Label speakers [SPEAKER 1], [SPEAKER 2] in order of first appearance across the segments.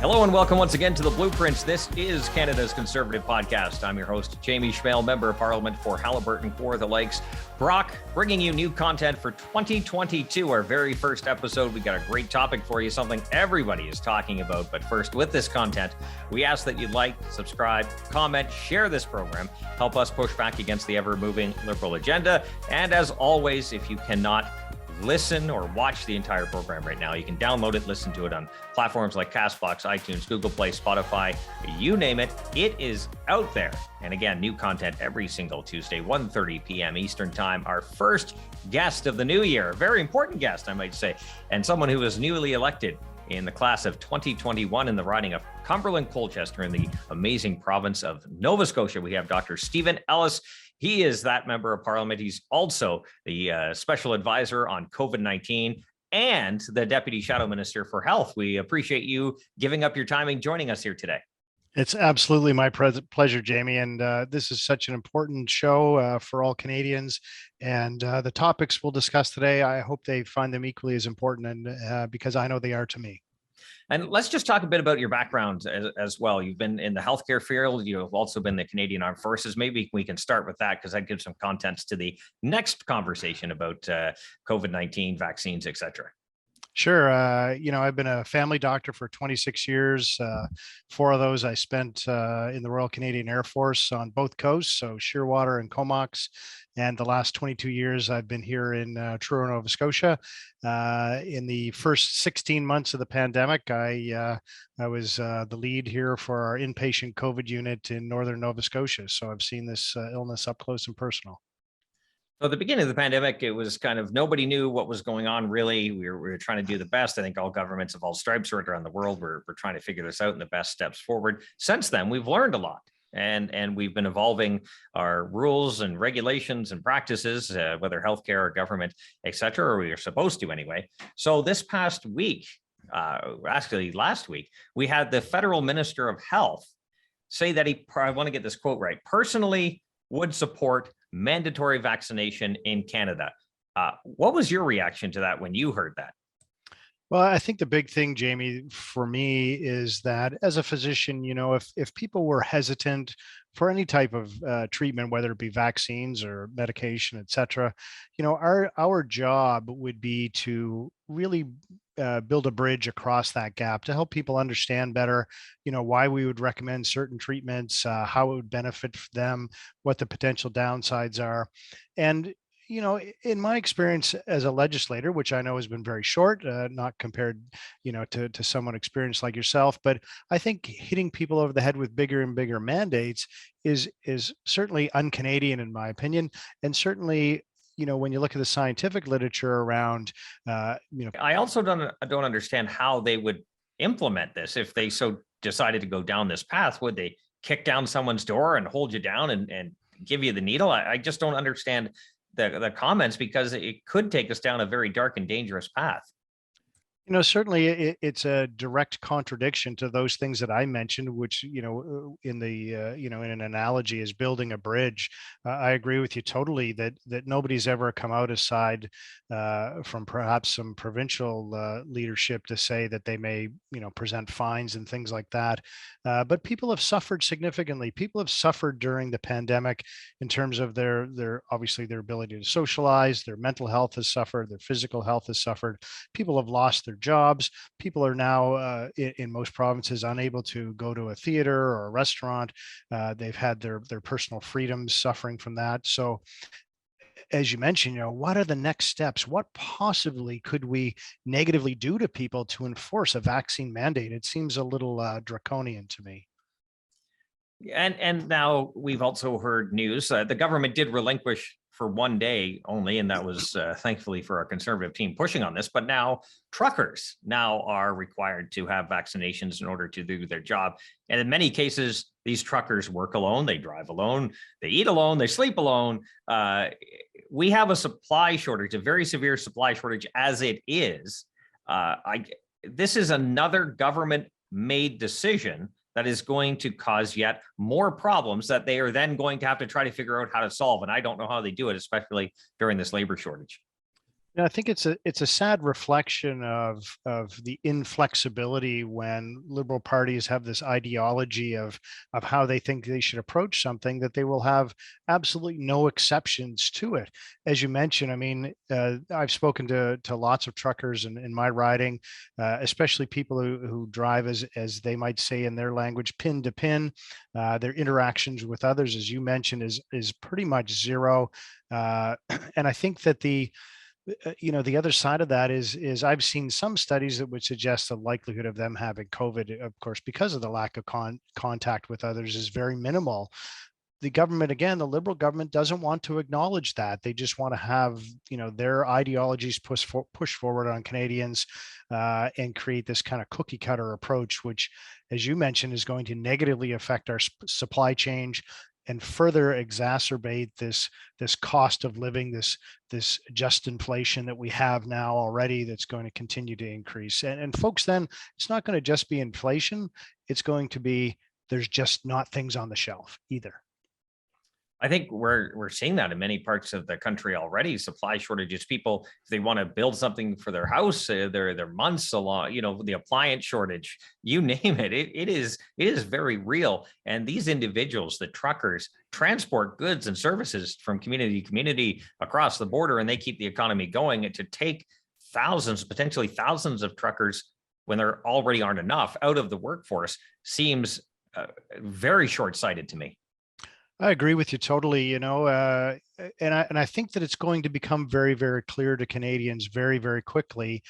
[SPEAKER 1] Hello and welcome once again to The Blueprints. This is Canada's Conservative Podcast. I'm your host, Jamie Schmale, Member of Parliament for Haliburton for the Lakes. Brock, bringing you new content for 2022, our very first episode. We got a great topic for you, something everybody is talking about. But first, with this content, we ask that you like, subscribe, comment, share this program, help us push back against the ever-moving Liberal agenda. And as always, if you cannot listen or watch the entire program right now, you can download it, listen to it on platforms like Castbox, iTunes, Google Play, Spotify, you name it. It is out there. And again, new content every single Tuesday, 1:30 p.m. Eastern Time. Our first guest of the new year, a very important guest, I might say, and someone who was newly elected in the class of 2021 in the riding of Cumberland-Colchester in the amazing province of Nova Scotia. We have Dr. Stephen Ellis. He is that member of parliament. He's also the special advisor on COVID-19 and the deputy shadow minister for health. We appreciate you giving up your time and joining us here today.
[SPEAKER 2] It's absolutely my pleasure, Jamie. And this is such an important show for all Canadians. And the topics we'll discuss today, I hope they find them equally as important, and because I know they are to me.
[SPEAKER 1] And let's just talk a bit about your background as well. You've been in the healthcare field. You've also been the Canadian Armed Forces. Maybe we can start with that because that gives some context to the next conversation about COVID-19 vaccines, et cetera.
[SPEAKER 2] Sure. I've been a family doctor for 26 years. 4 of those I spent in the Royal Canadian Air Force on both coasts, so Shearwater and Comox. And the last 22 years, I've been here in Truro, Nova Scotia. In the first 16 months of the pandemic, I was the lead here for our inpatient COVID unit in Northern Nova Scotia. So I've seen this illness up close and personal.
[SPEAKER 1] So at the beginning of the pandemic, it was kind of nobody knew what was going on, really. We were trying to do the best. I think all governments of all stripes right around the world were trying to figure this out and the best steps forward. Since then, we've learned a lot. And we've been evolving our rules and regulations and practices, whether healthcare or government, et cetera, or we are supposed to anyway. So this past week, actually last week, we had the federal minister of health say that I want to get this quote right, personally would support mandatory vaccination in Canada. What was your reaction to that when you heard that?
[SPEAKER 2] Well, I think the big thing, Jamie, for me is that as a physician, if people were hesitant for any type of treatment, whether it be vaccines or medication, et cetera, our job would be to really build a bridge across that gap to help people understand better, why we would recommend certain treatments, how it would benefit them, what the potential downsides are. And in my experience as a legislator, which I know has been very short, not compared, to someone experienced like yourself, but I think hitting people over the head with bigger and bigger mandates is certainly un-Canadian in my opinion, and certainly, when you look at the scientific literature around,
[SPEAKER 1] I also don't understand how they would implement this if they so decided to go down this path. Would they kick down someone's door and hold you down and give you the needle? I just don't understand the comments, because it could take us down a very dark and dangerous path.
[SPEAKER 2] Certainly it's a direct contradiction to those things that I mentioned, which, in the, in an analogy is building a bridge. I agree with you totally that nobody's ever come out aside from perhaps some provincial leadership to say that they may, present fines and things like that. But people have suffered significantly. People have suffered during the pandemic in terms of their obviously their ability to socialize, their mental health has suffered, their physical health has suffered. People have lost their jobs. People are now in most provinces unable to go to a theater or a restaurant. They've had their personal freedoms suffering from that. So as you mentioned, what are the next steps? What possibly could we negatively do to people to enforce a vaccine mandate? It seems a little draconian to me.
[SPEAKER 1] And now we've also heard news. The government did relinquish for one day only, and that was thankfully for our Conservative team pushing on this. But now truckers now are required to have vaccinations in order to do their job. And in many cases, these truckers work alone, they drive alone, they eat alone, they sleep alone. We have a supply shortage, a very severe supply shortage as it is. This is another government-made decision that is going to cause yet more problems that they are then going to have to try to figure out how to solve. And I don't know how they do it, especially during this labor shortage.
[SPEAKER 2] Yeah, I think it's a sad reflection of the inflexibility when liberal parties have this ideology of how they think they should approach something, that they will have absolutely no exceptions to it. As you mentioned, I mean, I've spoken to lots of truckers in my riding, especially people who drive as they might say in their language, pin to pin. Their interactions with others, as you mentioned, is pretty much zero. And I think that the other side of that is I've seen some studies that would suggest the likelihood of them having COVID, of course, because of the lack of contact with others, is very minimal. The government, again, the liberal government doesn't want to acknowledge that. They just want to have their ideologies push forward on Canadians, and create this kind of cookie cutter approach, which, as you mentioned, is going to negatively affect our supply chain and further exacerbate this cost of living, this just inflation that we have now already, that's going to continue to increase. And folks, then it's not going to just be inflation, it's going to be, there's just not things on the shelf either.
[SPEAKER 1] I think we're seeing that in many parts of the country already. Supply shortages. People, if they want to build something for their house, they're months along. The appliance shortage. You name it. It is very real. And these individuals, the truckers, transport goods and services from community to community across the border, and they keep the economy going. And to take thousands, potentially thousands of truckers when there already aren't enough out of the workforce seems very short-sighted to me.
[SPEAKER 2] I agree with you totally. And I think that it's going to become very, very clear to Canadians very, very quickly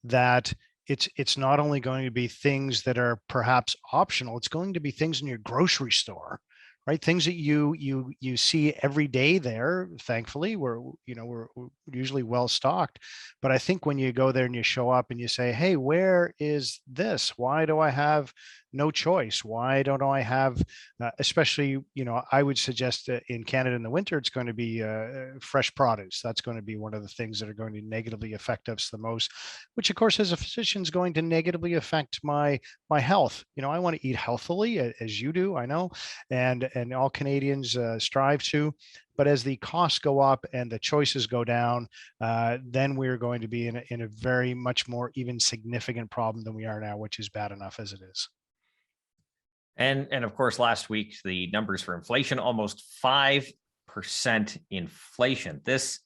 [SPEAKER 2] that it's not only going to be things that are perhaps optional, it's going to be things in your grocery store, right? Things that you see every day there. Thankfully, we're usually well stocked, but I think when you go there and you show up and you say, "Hey, where is this? Why do I have no choice? Why don't I have?" Especially, I would suggest that in Canada in the winter, it's going to be fresh produce. That's going to be one of the things that are going to negatively affect us the most, which, of course, as a physician, is going to negatively affect my health. I want to eat healthily, as you do, I know, and all Canadians strive to. But as the costs go up and the choices go down, then we're going to be in a very much more even significant problem than we are now, which is bad enough as it is.
[SPEAKER 1] And of course, last week, the numbers for inflation, almost 5% inflation. This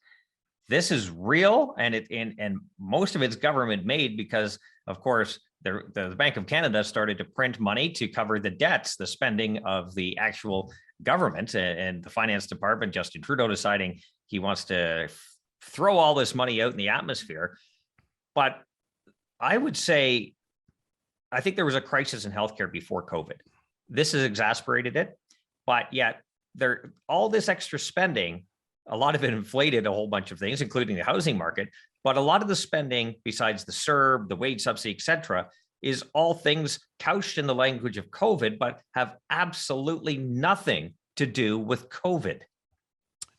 [SPEAKER 1] is real, and most of it's government made because, of course, the Bank of Canada started to print money to cover the debts, the spending of the actual government, and the finance department, Justin Trudeau, deciding he wants to throw all this money out in the atmosphere. But I would say, I think there was a crisis in healthcare before COVID. This has exacerbated it, but yet all this extra spending, a lot of it inflated a whole bunch of things, including the housing market. But a lot of the spending, besides the CERB, the wage subsidy, et cetera, is all things couched in the language of COVID, but have absolutely nothing to do with COVID.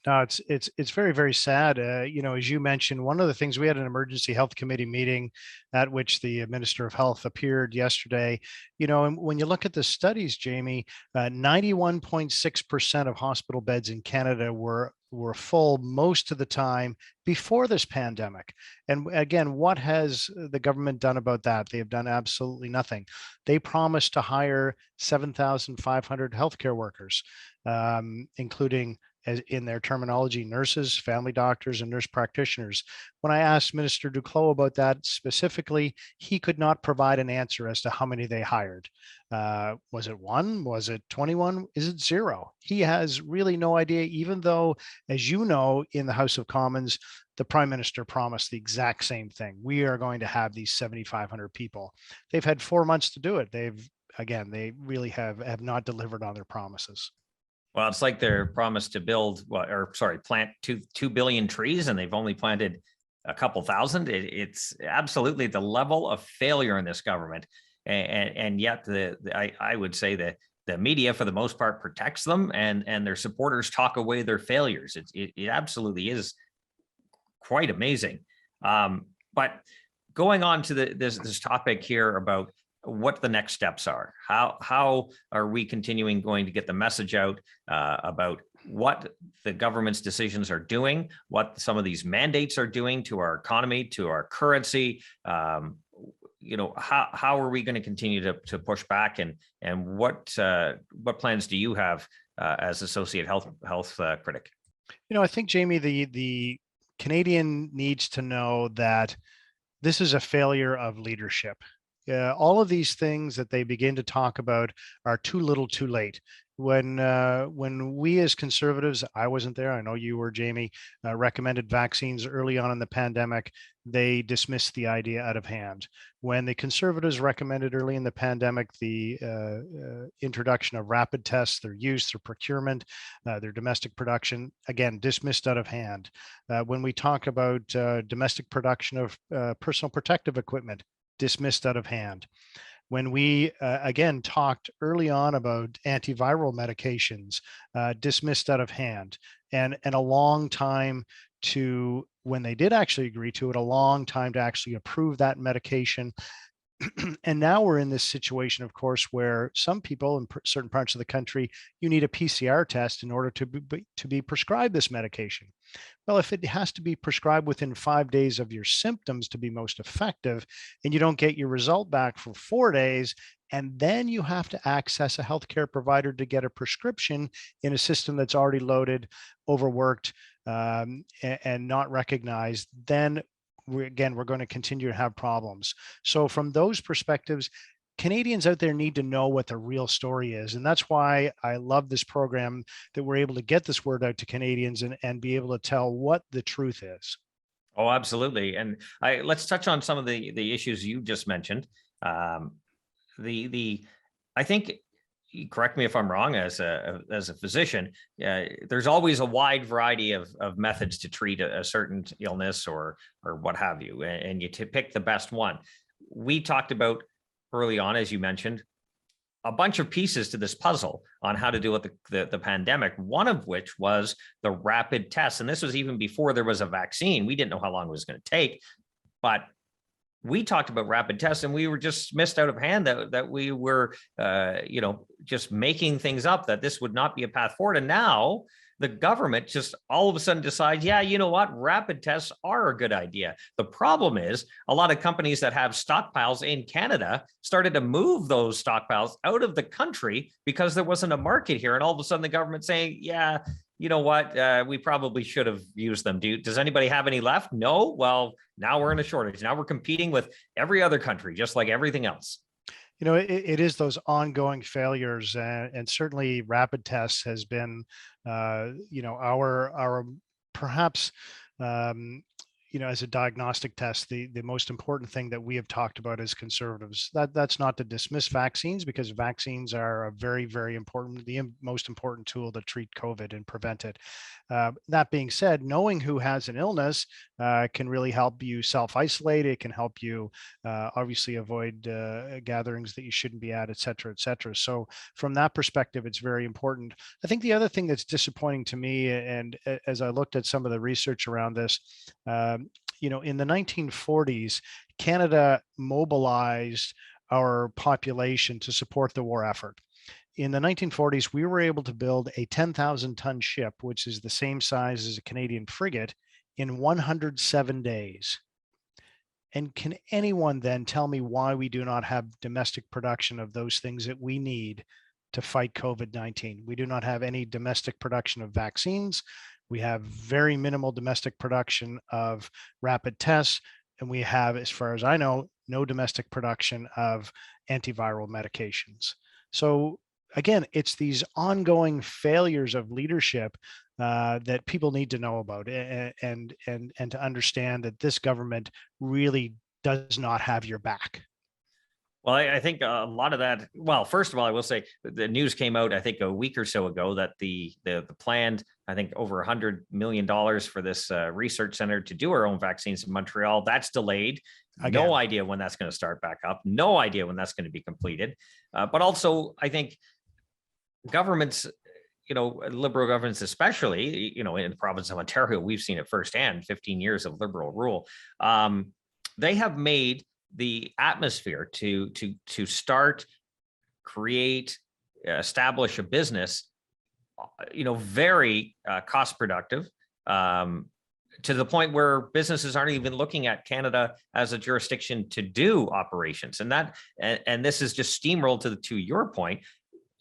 [SPEAKER 2] No, it's very, very sad. As you mentioned, one of the things, we had an emergency health committee meeting at which the Minister of Health appeared yesterday. And when you look at the studies, Jamie, 91.6% of hospital beds in Canada were full most of the time before this pandemic. And again, what has the government done about that? They have done absolutely nothing. They promised to hire 7,500 healthcare workers, including, as in their terminology, nurses, family doctors, and nurse practitioners. When I asked Minister Duclos about that specifically, he could not provide an answer as to how many they hired. Was it one? Was it 21? Is it zero? He has really no idea, even though, as you know, in the House of Commons, the Prime Minister promised the exact same thing. We are going to have these 7,500 people. They've had 4 months to do it. They really have not delivered on their promises.
[SPEAKER 1] Well, it's like their promise to plant 2 billion trees, and they've only planted a couple thousand. It's absolutely the level of failure in this government, and yet I would say that the media, for the most part, protects them, and their supporters talk away their failures. It absolutely is quite amazing. But going on to this topic here about what the next steps are. How are we continuing going to get the message out about what the government's decisions are doing, what some of these mandates are doing to our economy, to our currency. How are we going to continue to push back, and what plans do you have as associate health critic?
[SPEAKER 2] I think, Jamie, the Canadian needs to know that this is a failure of leadership. All of these things that they begin to talk about are too little, too late. When we as conservatives, I wasn't there, I know you were, Jamie, recommended vaccines early on in the pandemic, they dismissed the idea out of hand. When the conservatives recommended early in the pandemic the introduction of rapid tests, their use, their procurement, their domestic production, again, dismissed out of hand. When we talk about domestic production of personal protective equipment, dismissed out of hand. When we, again, talked early on about antiviral medications, dismissed out of hand, and a long time to, when they did actually agree to it, a long time to actually approve that medication. And now we're in this situation, of course, where some people in certain parts of the country, you need a PCR test in order to be prescribed this medication. Well, if it has to be prescribed within 5 days of your symptoms to be most effective, and you don't get your result back for 4 days, and then you have to access a healthcare provider to get a prescription in a system that's already loaded, overworked, and not recognized, then we're going to continue to have problems. So from those perspectives, Canadians out there need to know what the real story is. And that's why I love this program, that we're able to get this word out to Canadians and be able to tell what the truth is.
[SPEAKER 1] Oh, absolutely. And let's touch on some of the issues you just mentioned. I think, correct me if I'm wrong, as a physician, there's always a wide variety of methods to treat a certain illness or what have you, and you pick the best one. We talked about early on, as you mentioned, a bunch of pieces to this puzzle on how to deal with the pandemic, one of which was the rapid test. And this was even before there was a vaccine. We didn't know how long it was going to take, but we talked about rapid tests, and we were just missed out of hand that we were, just making things up, that this would not be a path forward. And now the government just all of a sudden decides, yeah, you know what, rapid tests are a good idea. The problem is a lot of companies that have stockpiles in Canada started to move those stockpiles out of the country because there wasn't a market here. And all of a sudden the government saying, yeah, you know what, we probably should have used them. Does anybody have any left? No. Well, now we're in a shortage. Now we're competing with every other country, just like everything else.
[SPEAKER 2] It is those ongoing failures, and certainly rapid tests has been, our perhaps, as a diagnostic test, the most important thing that we have talked about as conservatives. That's not to dismiss vaccines, because vaccines are a very, very important, the most important tool to treat COVID and prevent it. That being said, knowing who has an illness can really help you self-isolate. It can help you obviously avoid gatherings that you shouldn't be at, et cetera, et cetera. So from that perspective, it's very important. I think the other thing that's disappointing to me, and as I looked at some of the research around this, in the 1940s, Canada mobilized our population to support the war effort. In the 1940s, we were able to build a 10,000-ton ship, which is the same size as a Canadian frigate, in 107 days. And can anyone then tell me why we do not have domestic production of those things that we need to fight COVID-19? We do not have any domestic production of vaccines. We have very minimal domestic production of rapid tests. And we have, as far as I know, no domestic production of antiviral medications. So again, it's these ongoing failures of leadership that people need to know about, and to understand that this government really does not have your back.
[SPEAKER 1] Well, I think a lot of that. Well, first of all, I will say the news came out, I think, a week or so ago that the planned, I think, over $100 million for this research center to do our own vaccines in Montreal, that's delayed. Again. No idea when that's going to start back up. No idea when that's going to be completed. But also, I think governments, liberal governments, especially, in the province of Ontario, we've seen it firsthand, 15 years of liberal rule. They have made the atmosphere to start, create, establish a business very cost productive, to the point where businesses aren't even looking at Canada as a jurisdiction to do operations. And this is just steamrolled to your point,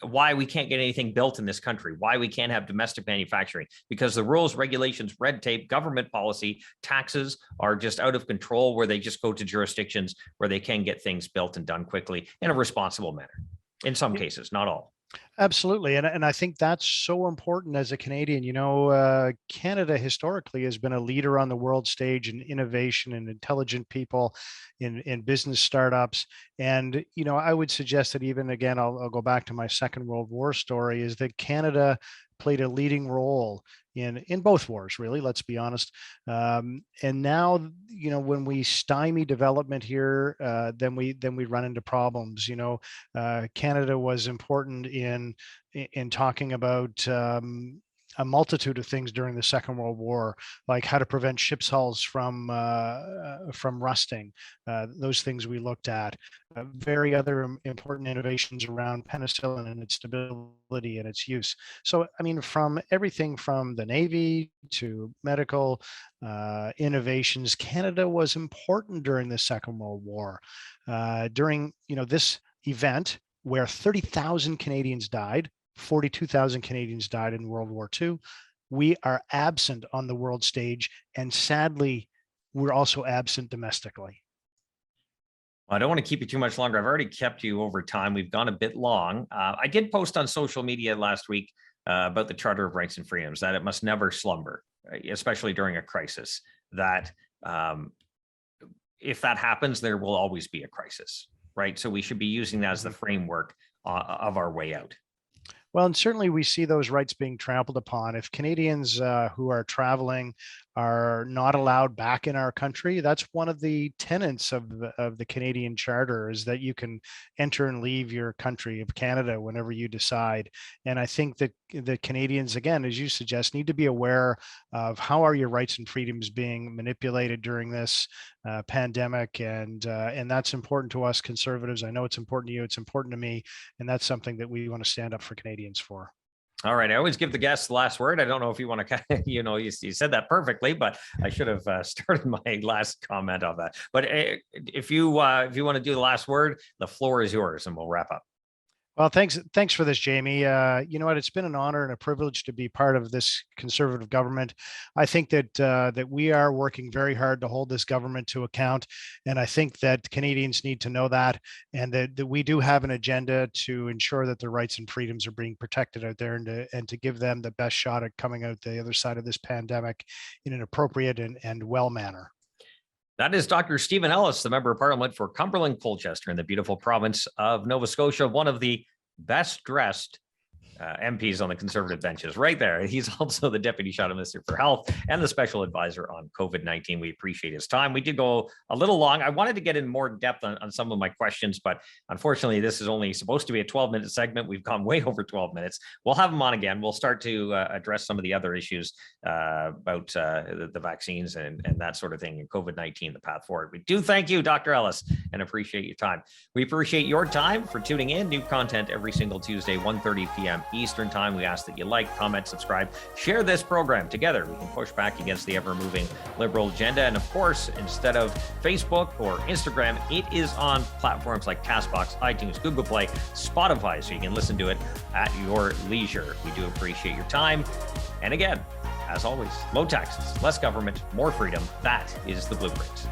[SPEAKER 1] why we can't get anything built in this country, why we can't have domestic manufacturing, because the rules, regulations, red tape, government policy, taxes are just out of control, where they just go to jurisdictions where they can get things built and done quickly in a responsible manner. In some cases, not all.
[SPEAKER 2] Absolutely. And I think that's so important as a Canadian. Canada historically has been a leader on the world stage in innovation and intelligent people in business startups. And, I would suggest that even again, I'll go back to my Second World War story, is that Canada played a leading role in both wars, really, let's be honest. And now, when we stymie development here, then we run into problems. Canada was important in talking about a multitude of things during the Second World War, like how to prevent ship's hulls from rusting. Those things we looked at. Very other important innovations around penicillin and its stability and its use. So, from everything from the Navy to medical innovations, Canada was important during the Second World War. During this event where 30,000 Canadians died, 42,000 Canadians died in World War II. We are absent on the world stage, and sadly, we're also absent domestically.
[SPEAKER 1] I don't want to keep you too much longer. I've already kept you over time. We've gone a bit long. I did post on social media last week about the Charter of Rights and Freedoms, that it must never slumber, especially during a crisis, that if that happens, there will always be a crisis, right? So we should be using that as the framework of our way out.
[SPEAKER 2] Well, and certainly we see those rights being trampled upon. If Canadians who are traveling are not allowed back in our country, that's one of the tenets of the Canadian Charter, is that you can enter and leave your country of Canada whenever you decide. And I think that the Canadians, again, as you suggest, need to be aware of how are your rights and freedoms being manipulated during this pandemic, and that's important to us Conservatives. I know it's important to you, it's important to me, and that's something that we want to stand up for Canadians for.
[SPEAKER 1] All right. I always give the guests the last word. I don't know if you want to, you said that perfectly, but I should have started my last comment on that. But if you want to do the last word, the floor is yours, and we'll wrap up.
[SPEAKER 2] Well, thanks for this, Jamie. You know what? It's been an honor and a privilege to be part of this Conservative government. I think that we are working very hard to hold this government to account, and I think that Canadians need to know that, and that we do have an agenda to ensure that their rights and freedoms are being protected out there, and to give them the best shot at coming out the other side of this pandemic in an appropriate and well manner.
[SPEAKER 1] That is Dr. Stephen Ellis, the Member of Parliament for Cumberland-Colchester in the beautiful province of Nova Scotia, one of the best dressed MPs on the Conservative benches right there. He's also the Deputy Shadow Minister for Health and the Special Advisor on COVID-19. We appreciate his time. We did go a little long. I wanted to get in more depth on some of my questions, but unfortunately, this is only supposed to be a 12-minute segment. We've gone way over 12 minutes. We'll have him on again. We'll start to address some of the other issues about the vaccines and that sort of thing, and COVID-19, the path forward. We do thank you, Dr. Ellis, and appreciate your time. We appreciate your time for tuning in. New content every single Tuesday, 1:30 p.m. Eastern time. We ask that you like, comment, subscribe, share this program. Together we can push back against the ever-moving liberal agenda. And of course, instead of Facebook or Instagram, it is on platforms like Castbox, iTunes, Google Play, Spotify, so you can listen to it at your leisure. We do appreciate your time. And again, as always, low taxes, less government, more freedom. That is the blueprint.